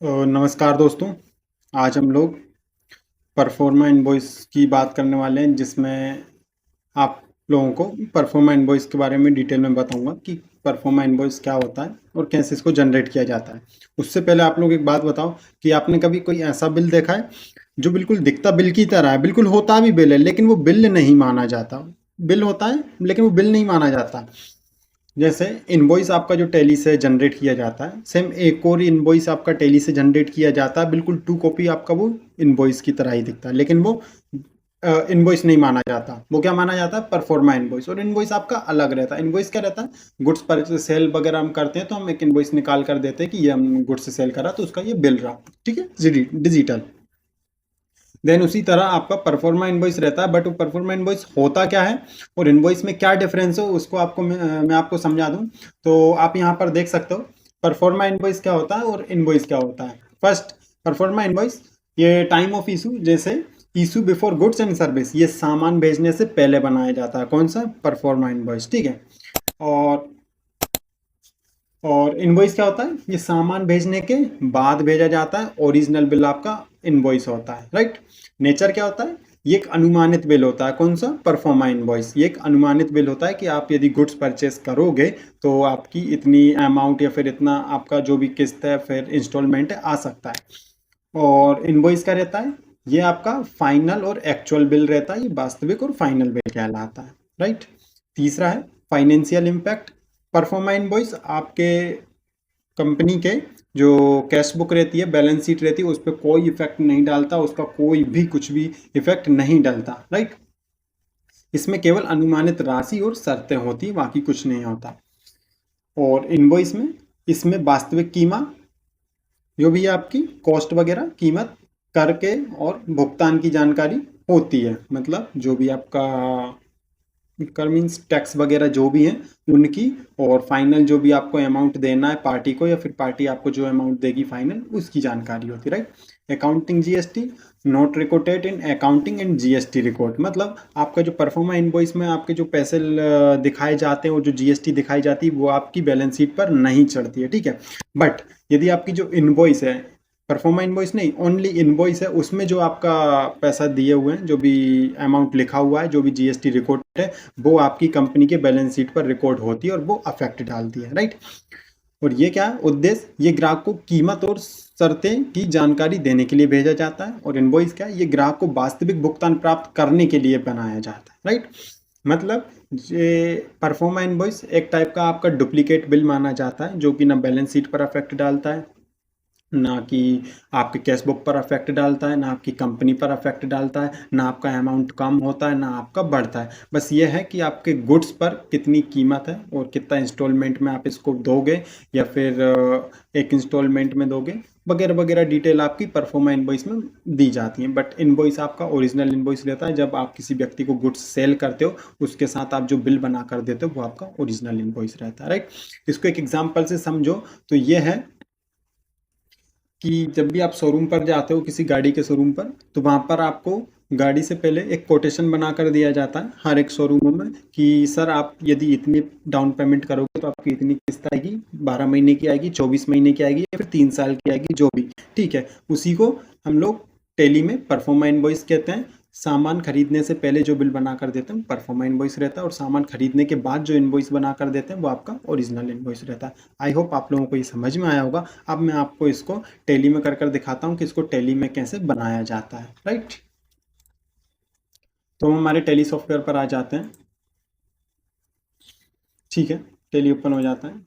नमस्कार दोस्तों। आज हम लोग परफॉर्मा इनवॉइस की बात करने वाले हैं, जिसमें आप लोगों को परफॉर्मा इनवॉइस के बारे में डिटेल में बताऊंगा कि परफॉर्मा इनवॉइस क्या होता है और कैसे इसको जनरेट किया जाता है। उससे पहले आप लोग एक बात बताओ कि आपने कभी कोई ऐसा बिल देखा है जो बिल्कुल दिखता बिल की तरह है, बिल्कुल होता भी बिल है, लेकिन वो बिल नहीं माना जाता। बिल होता है लेकिन वो बिल नहीं माना जाता। जैसे इनवॉइस आपका जो टैली से जनरेट किया जाता है, सेम एक और इनवॉइस आपका टैली से जनरेट किया जाता है, बिल्कुल टू कॉपी आपका वो इनवॉइस की तरह ही दिखता है, लेकिन वो इनवॉइस नहीं माना जाता। वो क्या माना जाता है? Proforma invoice. और इनवॉइस आपका अलग रहता है। इनवॉइस क्या रहता है? गुड्स पर सेल वगैरह हम करते हैं तो हम एक इनवॉइस निकाल कर देते हैं कि ये हम गुड्स से सेल करा, तो उसका ये बिल रहा। ठीक है, डिजिटल। देन उसी तरह आपका परफॉर्मा इनवॉइस रहता है, बट वो परफॉर्मा इनवॉइस होता क्या है और इनवॉइस में क्या डिफरेंस है उसको आपको मैं आपको समझा दूं। तो आप यहाँ पर देख सकते हो परफॉर्मा इनवॉइस क्या होता है और इनवॉइस क्या होता है। फर्स्ट, परफॉर्मा इनवॉइस, ये टाइम ऑफ इशू, जैसे issue before goods and service, ये सामान भेजने से पहले बनाया जाता है। कौन सा? Proforma invoice. ठीक है। और इनवॉइस क्या होता है? ये सामान भेजने के बाद भेजा जाता है। ओरिजिनल बिल आपका इनवॉइस होता है, राइट। नेचर क्या होता है? ये एक अनुमानित बिल होता है। कौन सा? Proforma invoice. ये एक अनुमानित बिल होता है कि आप यदि गुड्स परचेस करोगे तो आपकी इतनी अमाउंट या फिर इतना आपका जो भी किस्त है फिर इंस्टॉलमेंट है आ सकता है। और इनवॉइस क्या रहता है? ये आपका फाइनल और एक्चुअल बिल रहता है। ये वास्तविक और फाइनल बिल कहलाता है, राइट। तीसरा है फाइनेंशियल इम्पैक्ट। परफॉर्मा इनवॉइस आपके कंपनी के जो कैश बुक रहती है, बैलेंस शीट रहती है, उस पर कोई इफेक्ट नहीं डालता। उसका कोई भी कुछ भी इफेक्ट नहीं डालता, राइट। इसमें केवल अनुमानित राशि और शर्तें होती है, बाकी कुछ नहीं होता। और इनवॉइस में इसमें वास्तविक कीमत, जो भी है आपकी कॉस्ट वगैरह, कीमत, करके और भुगतान की जानकारी होती है। मतलब जो भी आपका कर मीन्स टैक्स वगैरह जो भी हैं उनकी, और फाइनल जो भी आपको अमाउंट देना है पार्टी को, या फिर पार्टी आपको जो अमाउंट देगी फाइनल, उसकी जानकारी होती है, right. Accounting GST, note recorded in accounting and GST record. मतलब आपका जो परफॉर्मा इनवॉइस में आपके जो पैसे दिखाए जाते हैं और जो जीएसटी दिखाई जाती है वो आपकी बैलेंस शीट पर नहीं चढ़ती है, ठीक है। बट यदि आपकी जो इनवॉइस है, परफॉर्मा इनवॉइस नहीं, ओनली इनवॉइस है, उसमें जो आपका पैसा दिए हुए हैं, जो भी अमाउंट लिखा हुआ है, जो भी जीएसटी रिकॉर्ड है, वो आपकी कंपनी के बैलेंस शीट पर रिकॉर्ड होती है और वो अफेक्ट डालती है, राइट। और ये क्या है उद्देश्य? ये ग्राहक को कीमत और शर्तें की जानकारी देने के लिए भेजा जाता है। और इनवॉइस क्या है? ये ग्राहक को वास्तविक भुगतान प्राप्त करने के लिए बनाया जाता है, राइट। मतलब ये परफॉर्मा इनवॉइस एक टाइप का आपका डुप्लीकेट बिल माना जाता है, जो कि ना बैलेंस शीट पर अफेक्ट डालता है, ना कि आपके कैश बुक पर अफेक्ट डालता है, ना आपकी कंपनी पर अफेक्ट डालता है, ना आपका अमाउंट कम होता है ना आपका बढ़ता है। बस ये है कि आपके गुड्स पर कितनी कीमत है और कितना इंस्टॉलमेंट में आप इसको दोगे, या फिर एक इंस्टॉलमेंट में दोगे, वगैरह वगैरह डिटेल आपकी परफॉर्मा इनवॉइस में दी जाती है। बट इनवॉइस आपका ओरिजिनल इनवॉइस रहता है। जब आप किसी व्यक्ति को गुड्स सेल करते हो उसके साथ आप जो बिल बना कर देते हो वो आपका ओरिजिनल इनवॉइस रहता है, राइट। इसको एक एग्जाम्पल से समझो तो ये है कि जब भी आप शोरूम पर जाते हो, किसी गाड़ी के शोरूम पर, तो वहाँ पर आपको गाड़ी से पहले एक कोटेशन बना कर दिया जाता है हर एक शोरूमों में कि सर आप यदि इतनी डाउन पेमेंट करोगे तो आपकी इतनी किस्त आएगी, 12 महीने की आएगी, 24 महीने की आएगी, या फिर 3 साल की आएगी, जो भी। ठीक है। उसी को हम लोग टेली में परफॉर्मा इनवॉइस कहते हैं। सामान खरीदने से पहले जो बिल बना कर देते हैं परफॉर्मा इनवॉइस रहता है, और सामान खरीदने के बाद जो इनवॉइस बना कर देते हैं वो आपका ओरिजिनल इनवॉइस रहता है। आई होप आप लोगों को ये समझ में आया होगा। अब मैं आपको इसको टैली में कर दिखाता हूँ कि इसको टैली में कैसे बनाया जाता है, राइट। तो हम हमारे टैली सॉफ्टवेयर पर आ जाते हैं। ठीक है, टैली ओपन हो जाता है।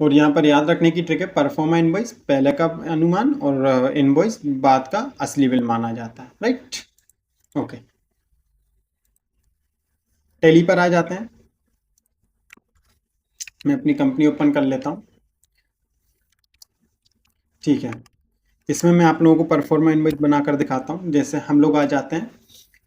और यहाँ पर याद रखने की ट्रिक है, परफॉर्मा इनवॉइस पहले का अनुमान और इनवॉइस बाद का असली बिल माना जाता है, राइट। ओके, टैली पर आ जाते हैं। मैं अपनी कंपनी ओपन कर लेता हूँ। ठीक है, इसमें मैं आप लोगों को परफॉर्मा इनवॉइस बनाकर दिखाता हूँ। जैसे हम लोग आ जाते हैं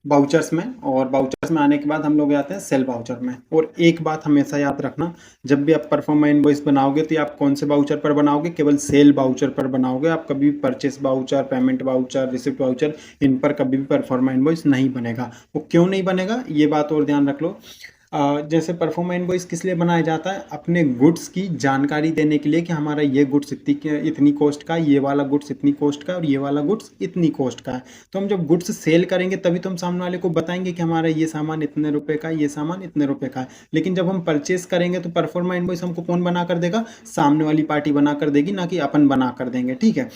बाउचर्स में, और बाउचर्स में आने के बाद हम लोग आते हैं सेल बाउचर में। और एक बात हमेशा याद रखना, जब भी आप परफॉर्मा इनवॉइस बनाओगे तो ये आप कौन से बाउचर पर बनाओगे? केवल सेल बाउचर पर बनाओगे। आप कभी भी purchase voucher, payment voucher, receipt voucher, इन पर कभी भी परफॉर्मा इनवॉइस नहीं बनेगा। वो क्यों नहीं बनेगा ये बात और ध्यान रख लो। जैसे परफॉर्मा इनवॉइस किस लिए बनाया जाता है, अपने गुड्स की जानकारी देने के लिए कि हमारा ये गुड्स इतनी कॉस्ट का है, ये वाला गुड्स इतनी कॉस्ट का है और ये वाला गुड्स इतनी कॉस्ट का है। तो हम जब गुड्स सेल करेंगे तभी तो हम सामने वाले को बताएंगे कि हमारा ये सामान इतने रुपए का है, ये सामान इतने रुपए का है। लेकिन जब हम परचेस करेंगे तो परफॉर्मा इनवॉइस हमको कौन बना कर देगा, सामने वाली पार्टी बना कर देगी, ना कि अपन बना कर देंगे। ठीक है,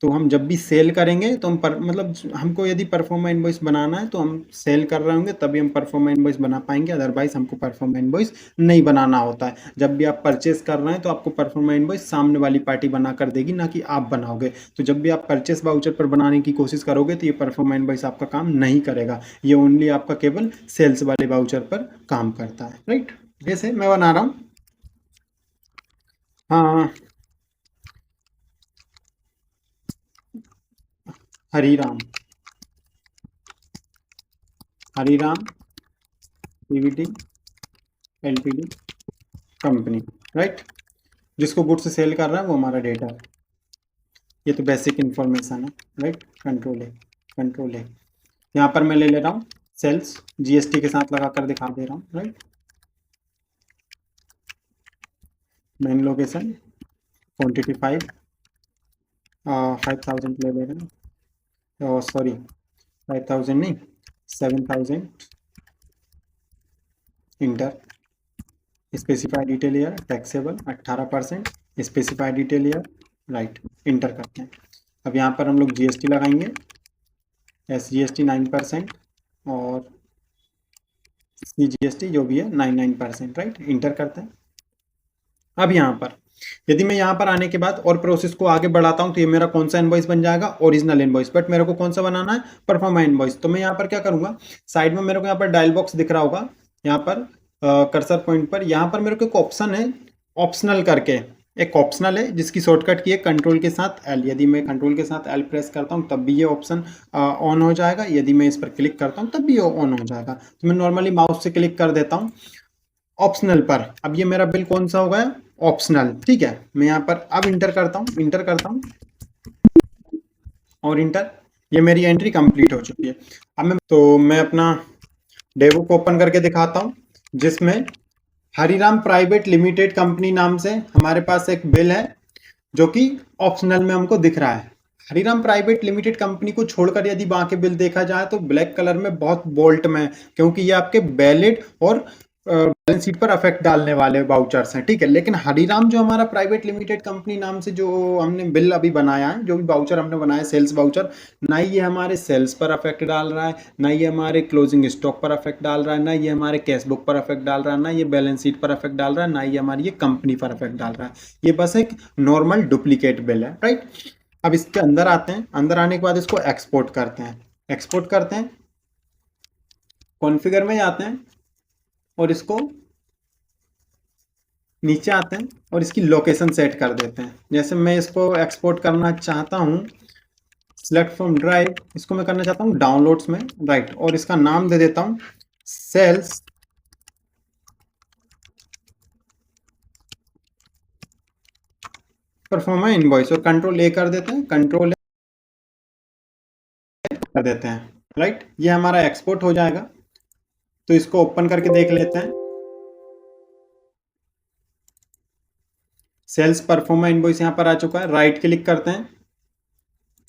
तो हम जब भी सेल करेंगे तो हम मतलब हमको यदि परफॉर्मा इनवॉइस बनाना है तो हम सेल कर रहे होंगे तभी हम परफॉर्मा इनवॉइस बना पाएंगे, अदरवाइज हमको परफॉर्मा इनवॉइस नहीं बनाना होता है। जब भी आप परचेस कर रहे हैं तो आपको परफॉर्मा इनवॉइस सामने वाली पार्टी बना कर देगी, ना कि आप बनाओगे। तो जब भी आप परचेस वाउचर पर बनाने की कोशिश करोगे तो ये परफॉर्मा इनवॉइस आपका काम नहीं करेगा, ये ओनली आपका केवल सेल्स वाले वाउचर पर काम करता है। राइट, जैसे मैं बना रहा हूँ, हाँ, Hariram, Hariram Pvt LTD company, right. जिसको गुड्स सेल कर रहा है वो हमारा डेटा है। ये तो बेसिक इन्फॉर्मेशन है, राइट। कंट्रोल है। यहाँ पर मैं ले ले रहा हूँ सेल्स, जीएसटी के साथ लगा कर दिखा दे रहा हूँ, राइट। मेन लोकेशन क्वांटिटी 5,000 ले ले रहे हैं, सॉरी 5,000 नहीं, 7,000। Inter, specify detail year taxable 18%, specify detail year, right. Inter करते हैं। अब यहाँ पर हम लोग जीएसटी लगाएंगे, SGST 9% और CGST जो भी है 99%, राइट। इंटर करते हैं। अब यहाँ पर यदि मैं यहाँ पर आने के बाद और प्रोसेस को आगे बढ़ाता हूँ तो ये मेरा कौन सा इनवॉइस बन जाएगा, ओरिजिनल इनवॉइस। बट मेरे को कौन सा बनाना है, परफॉर्मा इनवॉइस। तो मैं यहाँ पर क्या करूँगा, साइड में मेरे को यहाँ पर डायल बॉक्स दिख रहा होगा, यहाँ पर कर्सर पॉइंट पर, यहाँ पर मेरे को एक ऑप्शन है ऑप्शनल करके, एक ऑप्शनल है जिसकी शॉर्टकट की है कंट्रोल के साथ L। यदि मैं कंट्रोल के साथ L प्रेस करता हूँ तब भी ये ऑप्शन ऑन हो जाएगा, यदि मैं इस पर क्लिक करता हूँ तब भी ये ऑन हो जाएगा। तो मैं नॉर्मली माउस से क्लिक कर देता हूँ ऑप्शनल पर। अब ये मेरा बिल कौन सा हो गया, ऑप्शनल, ठीक है। मैं यहाँ पर अब इंटर करता हूँ और इंटर, ये मेरी एंट्री कंप्लीट हो चुकी है। अब मैं अपना डेवो को ओपन करके दिखाता हूँ, जिसमें हरिराम प्राइवेट लिमिटेड कंपनी नाम से हमारे पास एक बिल है जो कि ऑप्शनल में हमको दिख रहा है। हरिराम प्राइवेट लिमिटेड कंपनी को छोड़कर यदि बाकी बिल देखा जाए तो ब्लैक कलर में बहुत बोल्ट में है, क्योंकि ये आपके बैलेट और बैलेंस शीट पर अफेक्ट डालने वाले वाउचर्स हैं, ठीक है। लेकिन हरिराम जो हमारा प्राइवेट लिमिटेड कंपनी नाम से जो हमने बिल अभी बनाया है, जो भी वाउचर हमने बनाया सेल्स वाउचर, ना ये हमारे सेल्स पर अफेक्ट डाल रहा है, ना ये हमारे क्लोजिंग स्टॉक पर अफेक्ट डाल रहा है, ना ये हमारे कैश बुक पर अफेक्ट डाल रहा है, ना ये बैलेंस शीट पर अफेक्ट डाल रहा है, ना ये हमारी ये कंपनी पर अफेक्ट डाल रहा है। ये बस एक नॉर्मल डुप्लीकेट बिल है, राइट। अब इसके अंदर आते हैं, अंदर आने के बाद इसको एक्सपोर्ट करते हैं, कॉन्फ़िगर में जाते हैं और इसको नीचे आते हैं और इसकी लोकेशन सेट कर देते हैं। जैसे मैं इसको एक्सपोर्ट करना चाहता हूँ, सिलेक्ट फ्रॉम ड्राइव, इसको मैं करना चाहता हूँ डाउनलोड्स में, राइट। और इसका नाम दे देता हूँ सेल्स परफॉर्मा इनवॉइस, और कंट्रोल ए कर देते हैं, कंट्रोल ए कर देते हैं, राइट। ये हमारा एक्सपोर्ट हो जाएगा। तो इसको ओपन करके देख लेते हैं। सेल्स परफॉर्मा इनवॉइस यहाँ पर आ चुका है। राइट क्लिक करते हैं,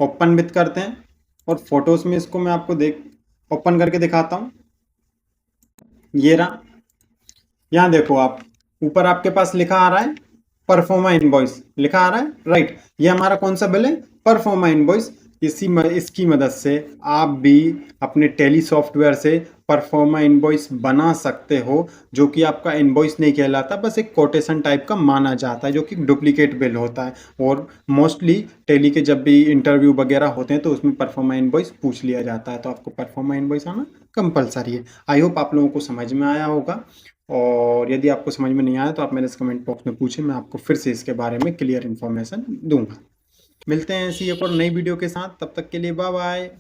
ओपन विथ करते हैं और फोटोज में इसको मैं आपको ओपन करके दिखाता हूँ। ये रहा, यहाँ देखो आप, ऊपर आपके पास लिखा आ रहा है परफॉर्मा इनवॉइस, लिखा आ रहा है, राइट। ये हमारा कौन सा बिल है, परफॉर्मा इनवॉइस। इसकी मदद से आप भी अपने टैली सॉफ्टवेयर से परफॉर्मा इनवॉइस बना सकते हो, जो कि आपका इनवॉइस नहीं कहलाता, बस एक कोटेशन टाइप का माना जाता है, जो कि डुप्लीकेट बिल होता है। और मोस्टली टैली के जब भी इंटरव्यू वगैरह होते हैं तो उसमें परफॉर्मा इनवॉइस पूछ लिया जाता है, तो आपको परफॉर्मा इनवॉइस आना कंपलसरी है। आई होप आप लोगों को समझ में आया होगा, और यदि आपको समझ में नहीं आया तो आप मेरे कमेंट बॉक्स में पूछें, मैं आपको फिर से इसके बारे में क्लियर इन्फॉर्मेशन दूंगा। मिलते हैं ऐसी एक और नई वीडियो के साथ, तब तक के लिए बाय बाय।